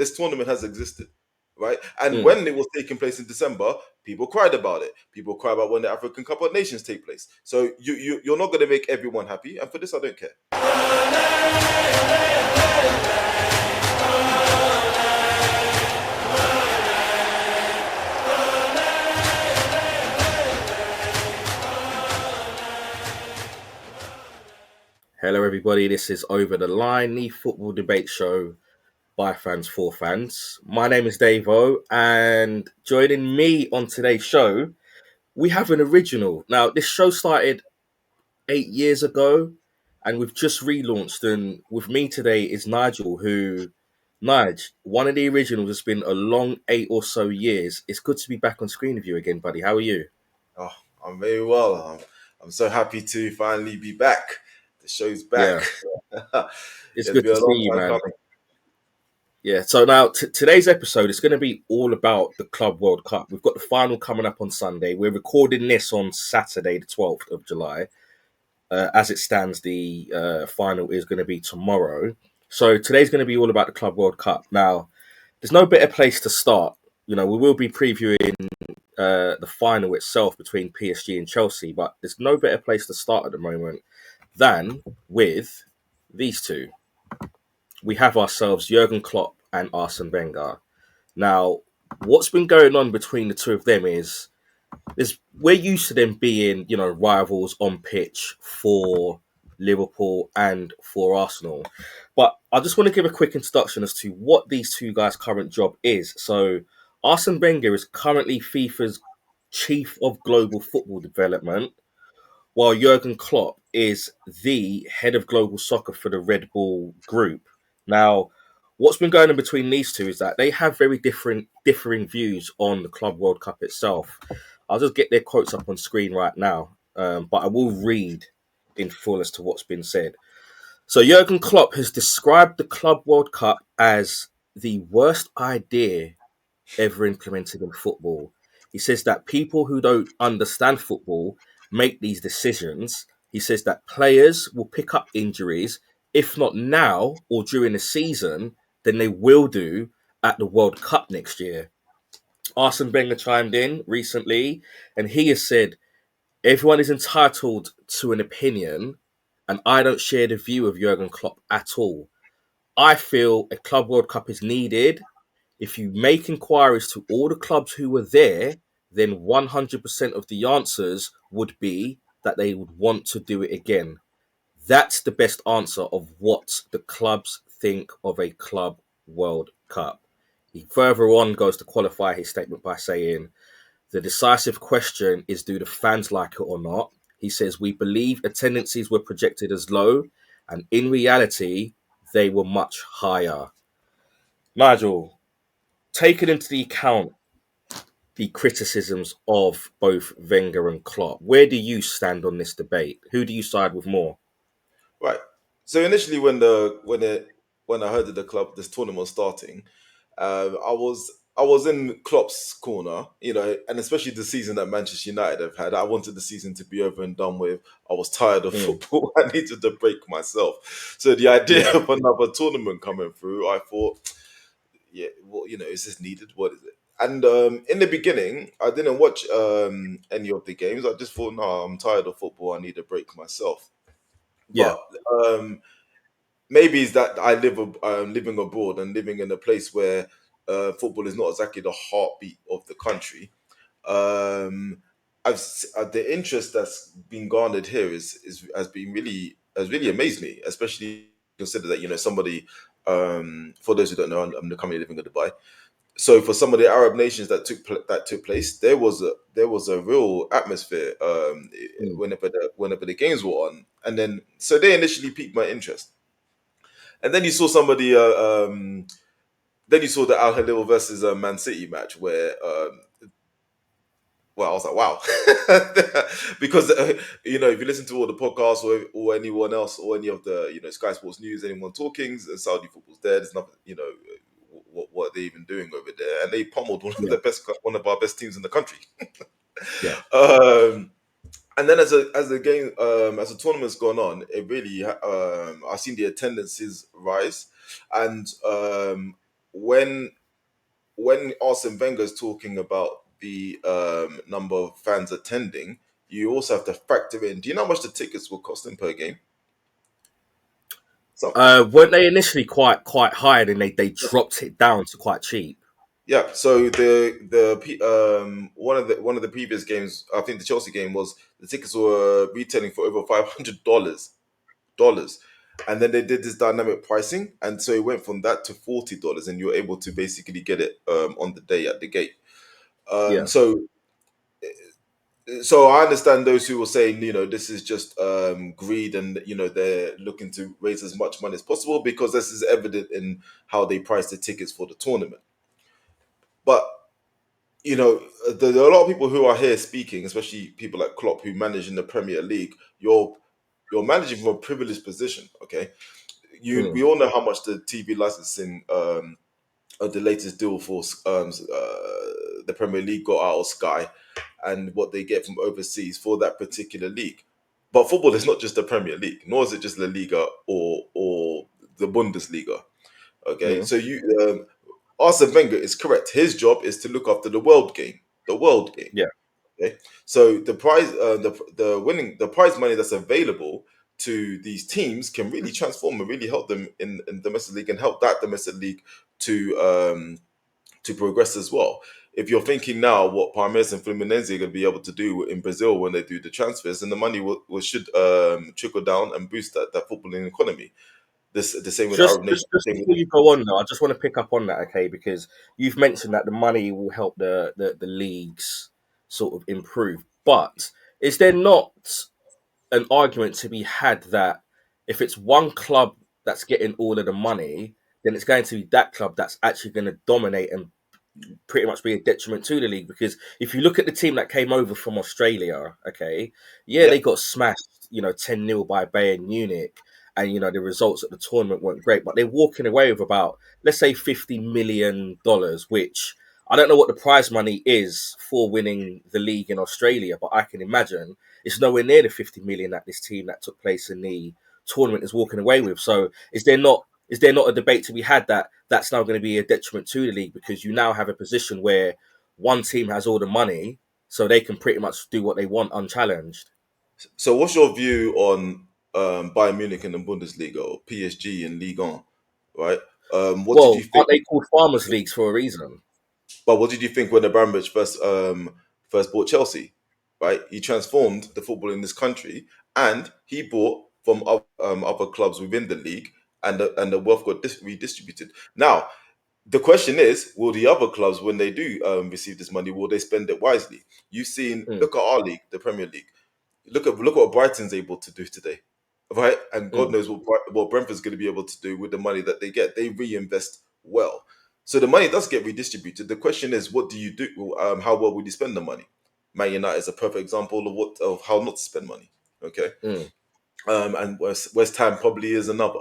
this tournament has existed, right? And Mm. when it was taking place in December, people cried about it. People cry about when the African Cup of Nations take place. So you're not going to make everyone happy, and for this, I don't care. Hello, everybody. This is Over the Line, the football debate show by fans for fans. My name is Davo, and joining me on today's show, we have an original. Now, this show started 8 years ago, and we've just relaunched. And with me today is Nigel, Nige, one of the originals. It's been a long 8 or so years. It's good to be back on screen with you again, buddy. How are you? Oh, I'm very well. I'm so happy to finally be back. The show's back. Yeah, it's It's good been to a see long you, time man. coming. Yeah, so now today's episode is going to be all about the Club World Cup. We've got the final coming up on Sunday. We're recording this on Saturday, the 12th of July. As it stands, the final is going to be tomorrow. So today's going to be all about the Club World Cup. Now, there's no better place to start. You know, we will be previewing the final itself between PSG and Chelsea, but there's no better place to start at the moment than with these two. We have ourselves Jurgen Klopp and Arsene Wenger. Now, what's been going on between the two of them is we're used to them being, rivals on pitch for Liverpool and for Arsenal. But I just want to give a quick introduction as to what these two guys' current job is. So, Arsene Wenger is currently FIFA's Chief of Global Football Development, while Jurgen Klopp is the head of global soccer for the Red Bull Group. Now, what's been going on between these two is that they have very differing views on the Club World Cup itself. I'll just get their quotes up on screen right now, but I will read in full as to what's been said. So Jurgen Klopp has described the Club World Cup as the worst idea ever implemented in football. He says that people who don't understand football make these decisions. He says that players will pick up injuries, if not now or during the season, then they will do at the World Cup next year. Arsene Wenger chimed in recently, and he has said, everyone is entitled to an opinion, and I don't share the view of Jurgen Klopp at all. I feel a Club World Cup is needed. If you make inquiries to all the clubs who were there, then 100% of the answers would be that they would want to do it again. That's the best answer of what the clubs think of a Club World Cup. He further on goes to qualify his statement by saying, the decisive question is, do the fans like it or not? He says, we believe attendances were projected as low, and in reality, they were much higher. Nigel, taking into the account the criticisms of both Wenger and Klopp, where do you stand on this debate? Who do you side with more? Right. So initially, when I heard that the club this tournament was starting, I was in Klopp's corner, and especially the season that Manchester United have had. I wanted the season to be over and done with. I was tired of Mm, football. I needed a break myself. So the idea yeah, of another tournament coming through, I thought, yeah, well, is this needed? What is it? And in the beginning, I didn't watch any of the games. I just thought, no, I'm tired of football. I need a break myself. yeah, But um, maybe it's that I living abroad and living in a place where football is not exactly the heartbeat of the country. Um, the interest that's been garnered here is has really amazed me, especially consider that somebody. For those who don't know, I'm currently living in Dubai. So for some of the Arab nations that took place, there was a real atmosphere mm, whenever the games were on, and then so they initially piqued my interest. And then you saw then you saw the Al Hilal versus Man City match where, well, I was like, wow, because if you listen to all the podcasts or anyone else or any of the Sky Sports News, anyone talking, Saudi football's dead. There's nothing, what are they even doing over there? And they pummeled yeah, one of our best teams in the country. yeah, um, and then as the tournament's gone on, it really I've seen the attendances rise, and when Arsene Wenger is talking about the number of fans attending, you also have to factor in. Do you know how much the tickets were costing per game? So Weren't they initially quite high, and then they dropped it down to quite cheap? yeah, so one of the previous games, I think the Chelsea game was the tickets were retailing for over $500, and then they did this dynamic pricing, and so it went from that to $40, and you were able to basically get it on the day at the gate. Um, Yeah. so so I understand those who will say, this is just greed, and they're looking to raise as much money as possible because this is evident in how they price the tickets for the tournament. But there are a lot of people who are here speaking, especially people like Klopp who manage in the Premier League. You're managing from a privileged position, okay? We Mm. all know how much the TV licensing, the latest deal for the Premier League got out of Sky, and what they get from overseas for that particular league. But football is not just the Premier League, nor is it just La Liga or the Bundesliga. Okay, Mm. so Arsene Wenger is correct. His job is to look after the world game. The world game. Yeah. Okay, so the prize money that's available to these teams can really transform and really help them in domestic league and help that domestic league to progress as well. If you're thinking now what Palmeiras and Fluminense are going to be able to do in Brazil when they do the transfers, and the money should trickle down and boost that footballing economy. The same with Just, Arab just, nations. just The same with before you go on, though, I just want to pick up on that, okay? Because you've mentioned that the money will help the leagues sort of improve. But is there not an argument to be had that if it's one club that's getting all of the money, then it's going to be that club that's actually going to dominate and pretty much be a detriment to the league? Because if you look at the team that came over from Australia, okay, yeah, yeah, they got smashed, 10-0 by Bayern Munich. And the results at the tournament weren't great, but they're walking away with about, let's say, $50 million, which I don't know what the prize money is for winning the league in Australia, but I can imagine it's nowhere near the 50 million that this team that took place in the tournament is walking away with. So is there not a debate to be had that that's now going to be a detriment to the league because you now have a position where one team has all the money, so they can pretty much do what they want unchallenged? so what's your view on Bayern Munich in the Bundesliga or PSG in Ligue 1? Right. What did Well, you think? aren't they called farmers leagues for a reason? But what did you think when Abramovich first bought Chelsea? Right, he transformed the football in this country, and he bought from other clubs within the league, and the wealth got redistributed. Now, the question is, will the other clubs, when they do receive this money, will they spend it wisely? You've seen, Mm, look at our league, the Premier League. Look at what Brighton's able to do today, right? And God mm, knows what Brentford's going to be able to do with the money that they get. They reinvest well, so the money does get redistributed. The question is, what do you do? How well would you spend the money? Man United is a perfect example of how not to spend money. Okay, mm. and West Ham probably is another.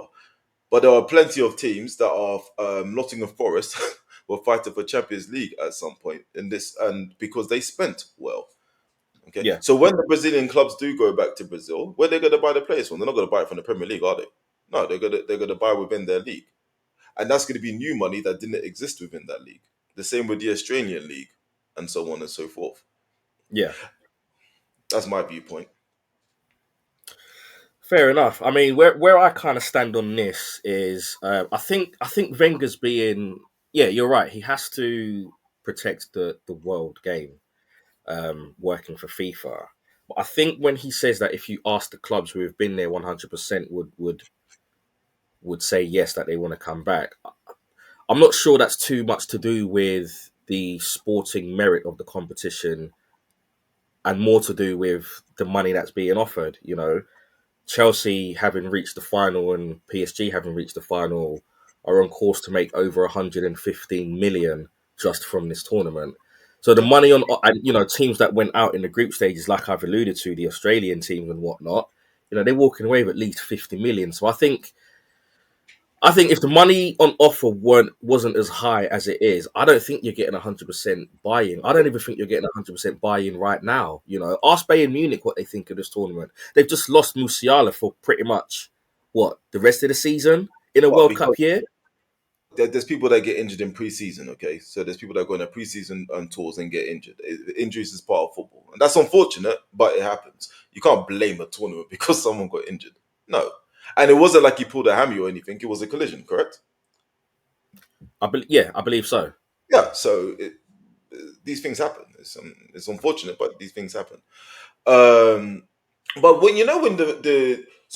But there are plenty of teams that are Nottingham Forest were fighting for Champions League at some point in this, and because they spent well. Okay, Yeah, so when the Brazilian clubs do go back to Brazil, where they're going to buy the players from? They're not going to buy it from the Premier League, are they? No, they're going to buy within their league, and that's going to be new money that didn't exist within that league. The same with the Australian league, and so on and so forth. yeah. That's my viewpoint. Fair enough. I mean, where I kind of stand on this is, I think Wenger's being, yeah, you're right. He has to protect the world game, working for FIFA. But I think when he says that, if you ask the clubs who have been there 100% would say yes that they want to come back. I'm not sure that's too much to do with the sporting merit of the competition and more to do with the money that's being offered. Chelsea having reached the final and PSG having reached the final are on course to make over 115 million just from this tournament. So the money on, and teams that went out in the group stages, like I've alluded to, the Australian teams and whatnot, they're walking away with at least 50 million. So I think if the money on offer wasn't as high as it is, I don't think you're getting 100% buy-in. I don't even think you're getting 100% buy-in right now. Ask Bayern Munich what they think of this tournament. They've just lost Musiala for pretty much what the rest of the season in a But World because Cup year. there's people that get injured in preseason. Okay, so there's people that go on their preseason tours and get injured. Injuries is part of football, and that's unfortunate, but it happens. You can't blame a tournament because someone got injured. No, and it wasn't like he pulled a hammy or anything. It was a collision, correct? Yeah, I believe so. Yeah. So these things happen. It's unfortunate, but these things happen. Um, but when when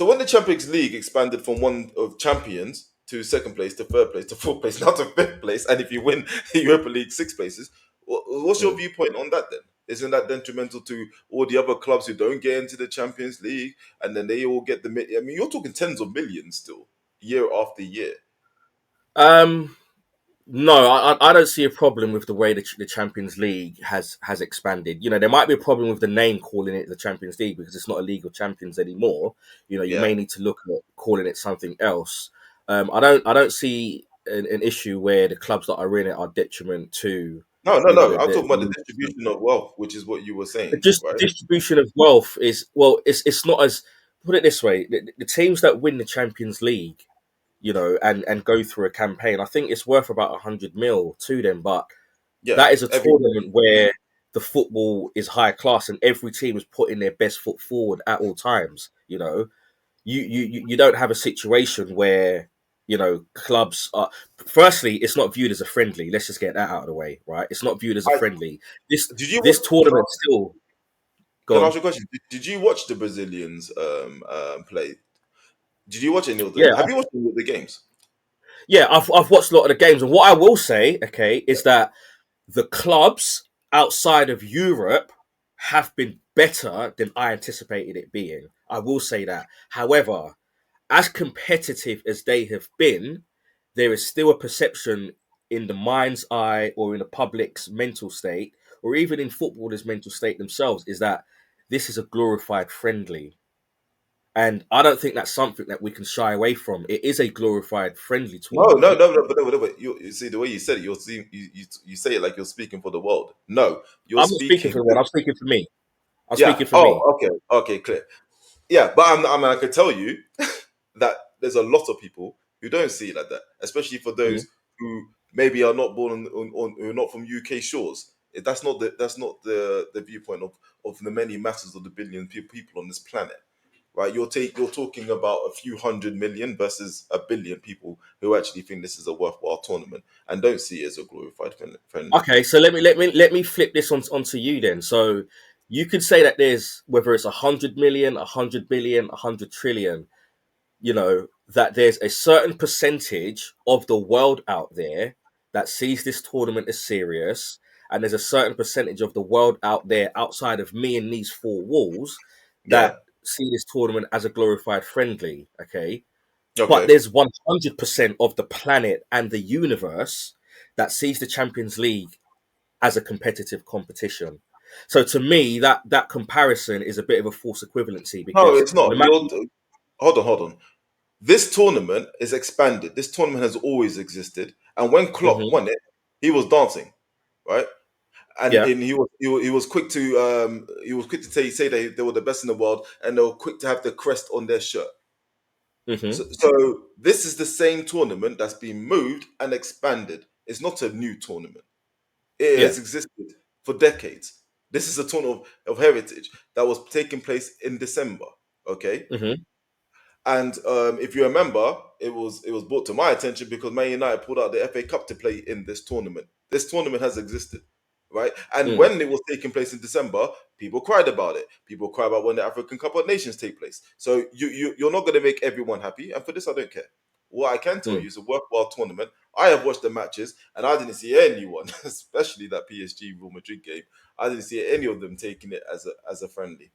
when the Champions League expanded from one of champions to second place to third place to fourth place, now to fifth place, and if you win the Europa League 6 places, what's your Mm. viewpoint on that then? Isn't that detrimental to all the other clubs who don't get into the Champions League, and then they all get the? I mean, you're talking tens of millions still, year after year. Um, no, I don't see a problem with the way the Champions League has expanded. You know, there might be a problem with the name calling it the Champions League because it's not a League of Champions anymore. You know, you Yeah. may need to look at calling it something else. I don't see an issue where the clubs that are in it are detriment to No, no, you know no. I'm talking about the the distribution of wealth, which is what you were the saying, just right? distribution of wealth is well, it's not as put it this way: the teams that win the Champions League, you know, and go through a campaign, I think it's worth about 100 mil to them. But Yeah, that is a every year. tournament where the football is high class and every team is putting their best foot forward at all times. You know, you don't have a situation where you know clubs are. Firstly, it's not viewed as a friendly. Let's just get that out of the way, right? It's not viewed as a I, friendly. This did you this watch? tournament still Can I gone. ask you a question? Did you watch the Brazilians play? Did you watch any of the? Yeah, Have you watched any of the games? yeah, I've watched a lot of the games, and what I will say, okay, Yeah. is that the clubs outside of Europe have been better than I anticipated it being. I will say that. However, as competitive as they have been, there is still a perception in the mind's eye or in the public's mental state, or even in footballers' mental state themselves, is that this is a glorified friendly. And I don't think that's something that we can shy away from. It is a glorified friendly No, no, tournament. no, no, but you see the way you said it. You're see, you say it like you're speaking for the world. No, you're I'm not speaking speaking. for the world. I'm speaking for me. I'm Yeah. speaking for me. Oh, okay, okay, clear. Yeah, but I mean, I could tell you that there's a lot of people who don't see it like that, especially for Mm. those who maybe are not born who are not from UK shores. That's not the viewpoint of the many masses of the billion people on this planet, right? You're talking about a few 100 million versus a billion people who actually think this is a worthwhile tournament and don't see it as a glorified friendly. Okay, so let me flip this onto you then. So you could say that there's whether it's 100 million, 100 billion, 100 trillion, you know, that there's a certain percentage of the world out there that sees this tournament as serious, and there's a certain percentage of the world out there outside of me and these four walls Yeah. that see this tournament as a glorified friendly. Okay, but Okay. there's 100% of the planet and the universe that sees the Champions League as a competitive competition. So to me, that comparison is a bit of a false equivalency No, because it's not. no matter. You're hold on, hold on. This tournament is expanded. This tournament has always existed, and when Klopp Mhm. won it, he was dancing, right? Yeah. And he was quick to say that they were the best in the world, and they were quick to have the crest on their shirt. Hmm. So this is the same tournament that's been moved and expanded. It's not a new tournament. It Yeah. has existed for decades. This is a tournament of heritage that was taking place in December. Okay, Hmm. and if you remember, it was brought to my attention because Man United pulled out the FA Cup to play in this tournament. This tournament has existed, right? And Mm. when it was taking place in December, people cried about it. People cry about when the African Cup of Nations take place. So you're not going to make everyone happy, and for this, I don't care. What I can tell Mm. you is a worthwhile tournament. I have watched the matches, and I didn't see anyone, especially that PSG Real Madrid game. I didn't see any of them taking it as a friendly.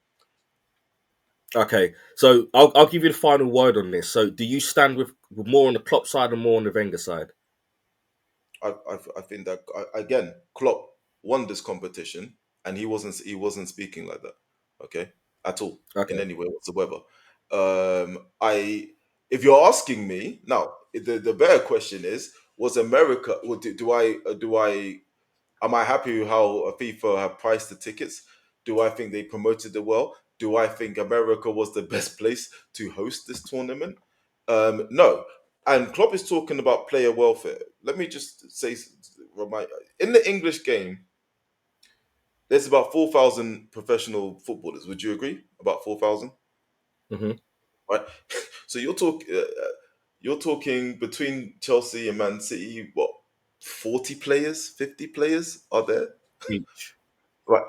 Okay, so I'll give you the final word on this. So, do you stand with more on the Klopp side or more on the Wenger side? I think that again, Klopp won this competition, and he wasn't speaking like that, okay, at all in Okay. any way whatsoever. I If you're asking me now, the better question is, was America? Do I am I happy with how FIFA have priced the tickets? Do I think they promoted it well? Do I think America was the best place to host this tournament? No. And Klopp is talking about player welfare. Let me just say, remind in the English game, there's about 4,000 professional footballers. Would you agree? About 4,000, Hmm. right? So you're talking between Chelsea and Man City. What 40 players, 50 players are there? Each. Right.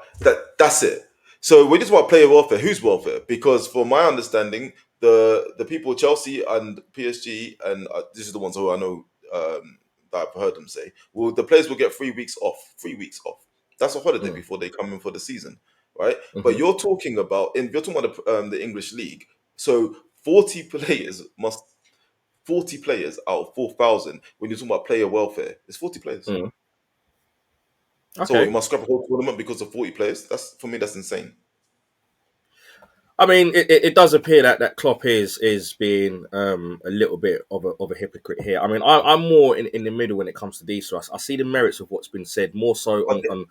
That's it. So we just want player welfare. Who's welfare? Because from my understanding, the people Chelsea and PSG and this is the ones who I know that I've heard them say. Well, the players will get 3 weeks off. 3 weeks off. That's a holiday Mm. before they come in for the season, right? But Hmm. you're talking about the English league. So 40 players out of 4,000. When you're talking about player welfare, it's 40 players. Mm. So you Okay. must scrap a whole tournament because of 40 players. That's for me. That's insane. I mean, it does appear that Klopp is being a little bit of a hypocrite here. I mean, I'm more in the middle when it comes to these. So I see the merits of what's been said more so Okay. But on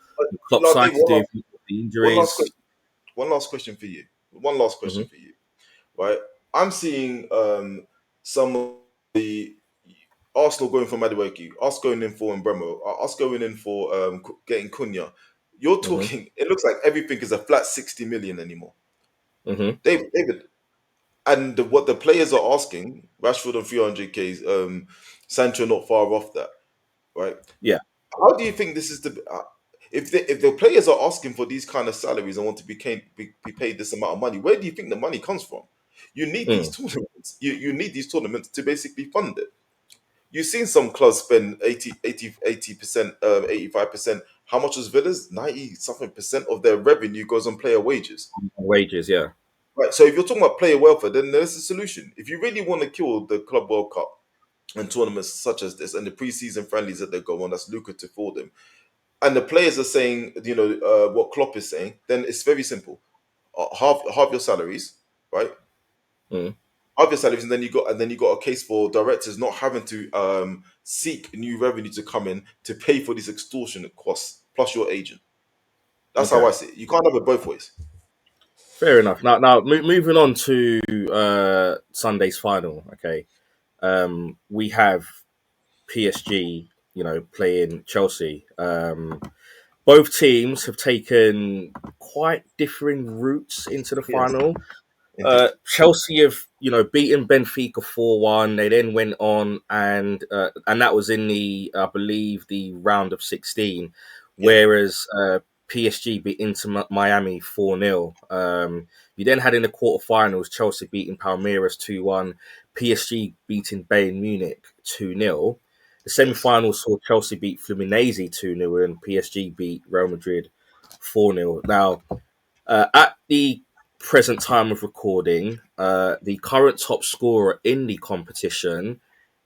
Klopp's Ladi, side to do with the one last injuries. question. One last question for you. One last question Hmm. for you. Right. I'm seeing some of the Arsenal going for Madueke, us going in for Mbemo, us going in for getting Cunha. You're Hmm. talking. It looks like everything is a flat 60 million anymore. Hmm. David, and what the players are asking, Rashford on 300k, Sancho not far off that, right? Yeah. How do you think this is the if the players are asking for these kind of salaries and want to be paid this amount of money? Where do you think the money comes from? You need these Mm. tournaments. You need these tournaments to basically fund it. You've seen some clubs spend 80% 85%. How much is Villa's? 90 something percent of their revenue goes on player wages. Wages. Yeah. Right. So if you're talking about player welfare, then there's a solution. If you really want to kill the Club World Cup and tournaments such as this and the preseason friendlies that they go on, that's lucrative for them, and the players are saying, what Klopp is saying, then it's very simple. Half your salaries, right? Mm. Half your salaries, and then you got a case for directors not having to seek new revenue to come in to pay for these extortionate costs plus your agent. That's how Okay. I see it. You can't have it both ways. Fair enough. Now, moving on to Sunday's final. Okay. We have PSG, playing Chelsea. Both teams have taken quite differing routes into the Yes, final. indeed. Chelsea have, beaten Benfica 4-1. They then went on and that was in the, I believe, the round of 16. Yeah. Whereas PSG beat Inter Miami 4-0. You then had in the quarterfinals Chelsea beating Palmeiras 2-1, PSG beating Bayern Munich 2-0. The Yes. semi-finals saw Chelsea beat Fluminense 2-0 and PSG beat Real Madrid 4-0. Now, at the present time of recording, the current top scorer in the competition,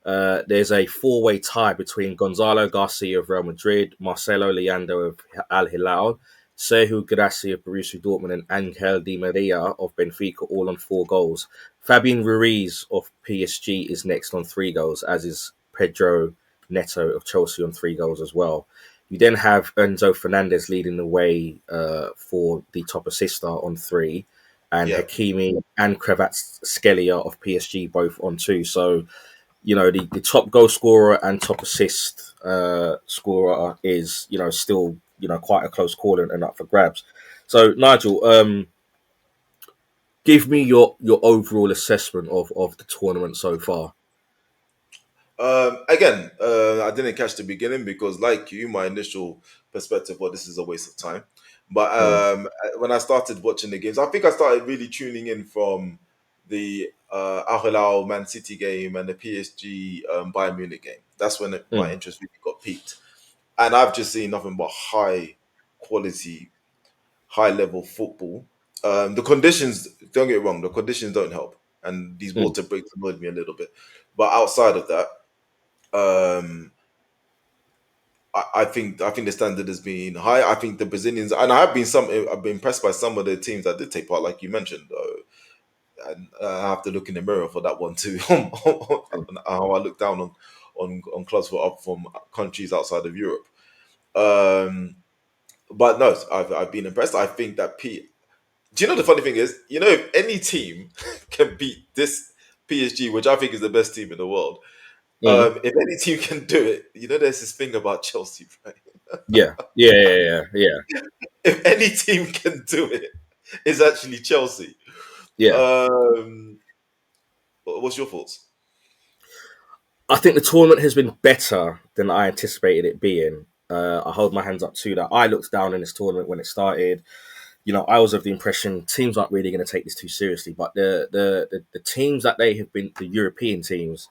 there's a four-way tie between Gonzalo Garcia of Real Madrid, Marcelo Leandro of Al Hilal, Sergio Girassi of Borussia Dortmund, and Angel Di Maria of Benfica, all on 4 goals. Fabian Ruiz of PSG is next on 3 goals, as is Pedro Neto of Chelsea on 3 goals as well. You then have Enzo Fernandez leading the way for the top assister on 3, and Yeah. Hakimi and Kvaratskhelia of PSG both on 2. So, the top goal scorer and top assist scorer is, still, quite a close call and up for grabs. So, Nigel, give me your overall assessment of the tournament so far. Again, I didn't catch the beginning because, like you, my initial perspective, well, this is a waste of time. But Mm, when I started watching the games, I think I started really tuning in from the Al Hilal Man City game and the PSG Bayern Munich game. That's when my mm, interest really got peaked, and I've just seen nothing but high quality, high level football. The conditions, don't get it wrong, the conditions don't help, and these mm, water breaks annoyed me a little bit. But outside of that. Um, I think the standard has been high. I think the Brazilians, and I've been impressed by some of the teams that did take part, like you mentioned. And I have to look in the mirror for that one too. On how I look down on clubs from countries outside of Europe. Um, but no, I've been impressed. I think that Do you know the funny thing is, if any team can beat this PSG, which I think is the best team in the world, Mm. If any team can do it, there's this thing about Chelsea, right? Yeah, yeah, yeah, yeah, yeah, If any team can do it, it's actually Chelsea. yeah. Um, what's your thoughts? I think the tournament has been better than I anticipated it being. I hold my hands up to that. I looked down in this tournament when it started. I was of the impression teams aren't really going to take this too seriously, but the teams that they have been, the European teams,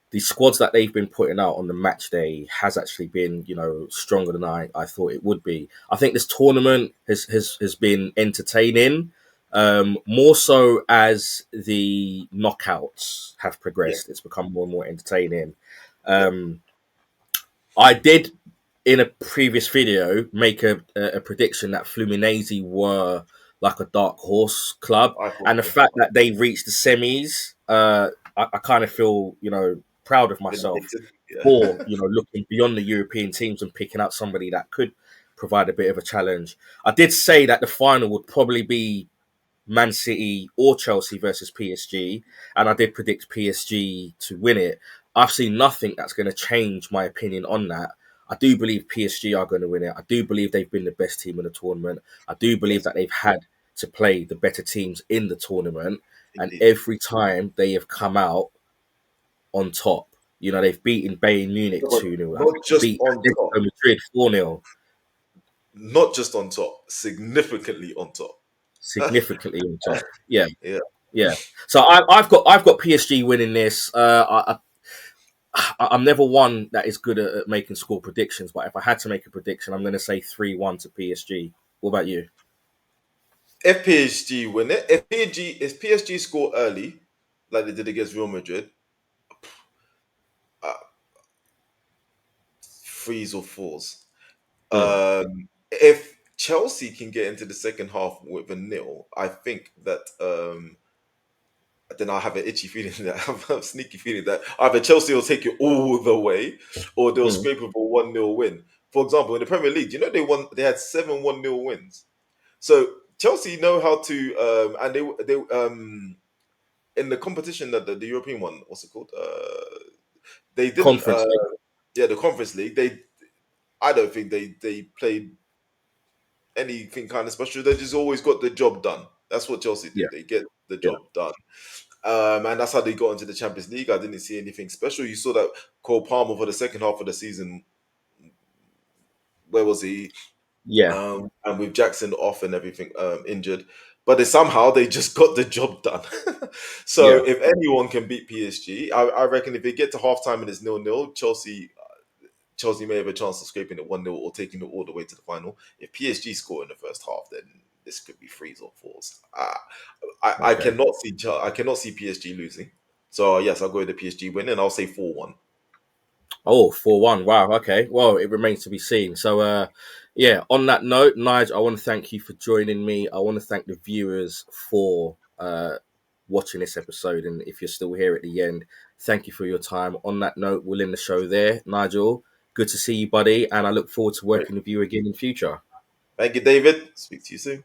the squads that they've been putting out on the match day has actually been, stronger than I thought it would be. I think this tournament has been entertaining, more so as the knockouts have Yeah, progressed. It's become more and more entertaining. yeah. Um, I did in a previous video make a prediction that Fluminense were like a dark horse club, I thought and the so. fact that they reached the semis, I kind of feel proud of myself Vindictive. for Yeah, looking beyond the European teams and picking out somebody that could provide a bit of a challenge. I did say that the final would probably be Man City or Chelsea versus PSG, and I did predict PSG to win it. I've seen nothing that's going to change my opinion on that. I do believe PSG are going to win it. I do believe they've been the best team in the tournament. I do believe yes, that they've had to play the better teams in the tournament, and indeed. every time they have come out on top. They've beaten Bayern Munich No, but 2-0. I not think they just beat on top, Atletico Madrid 4-0, not just on top, significantly on top. significantly on top. Yeah. Yeah, Yeah. So I've got PSG winning this. I'm never one that is good at making score predictions, but if I had to make a prediction, I'm going to say 3-1 to PSG. What about you? if PSG win it, if PSG score early, like they did against Real Madrid, uh, threes or fours. Mm. If Chelsea can get into the second half with a nil, I think that then I have an itchy feeling that I have a sneaky feeling that either Chelsea will take it all the way, or they'll Mm. scrape with a 1-0 win. For example, in the Premier League, they had 7 1-0 wins. So Chelsea know how to and they in the competition that the European one, what's it called? They didn't Conference League. yeah, the Conference League. I don't think they played anything kind of special. They just always got the job done. That's what Chelsea Yeah. do. They get the Yeah. job done. And that's how they got into the Champions League. I didn't see anything special. You saw that Cole Palmer for the second half of the season. Where was he? Yeah. And with Jackson off and everything injured, but they just got the job done. So Yeah. if anyone can beat PSG, I reckon if they get to halftime and it's 0-0, Chelsea may have a chance of scraping it 1-0 or taking it all the way to the final. If PSG score in the first half, then this could be threes or fours. I Okay. cannot see PSG losing. So yes, I'll go with the PSG win, and I'll say 4-1. Oh, 4-1. Wow. Okay. Well, it remains to be seen. So, yeah, on that note, Nigel, I want to thank you for joining me. I want to thank the viewers for watching this episode. And if you're still here at the end, thank you for your time. On that note, we'll end the show there. Nigel, good to see you, buddy. And I look forward to Right. working with you again in future. Thank you, David. Speak to you soon.